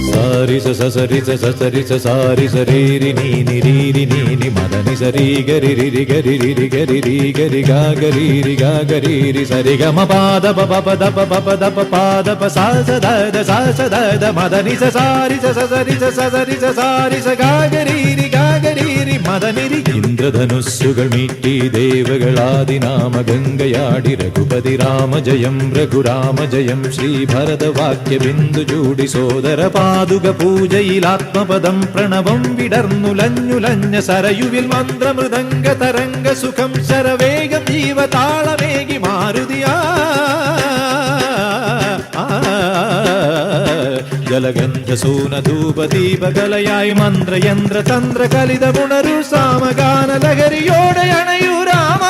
സാരി സസരി സസരി സാരി സരീരി നീനി രീരി നീനി മദനി സരി ഗരി രി ഗരി രി ഗരി രി ഗരി ഗാ ഗരി രി ഗാ ഗരി രി സരി ഗമ പാദ പ പ ദ പ പ ദ പ പാദ പ സാ സ ദ ദ മദനി സസാരി സസരി സസരി സാരി സ ഗാ ഗരി രി മദനി രി. ഇന്ദ്രധനുസ്സുകൾ മീട്ടി ദേവകളാദിനാമ ഗംഗയാടി രഘുപതി രാമ ജയം രഘുരാമ ജയം ശ്രീ ഭരതവാക്യ ബിന്ദു ചൂടി സോദര പാതുക പൂജയിലാത്മപദം പ്രണവം വിടർന്നുലഞ്ഞുലഞ്ഞ സരയുവിൽ മന്ത്രമൃദംഗ തരംഗ സുഖം ശരവേഗം ജീവതാളമേകി മാരുതിയാ ജലഗന്ധസൂനധൂപദീപകലയായി മന്ത്രയന്ത്ര തന്ത്ര കലിതമുണരു സാമഗാന ലഹരിയോടെ അണയൂ രാമ.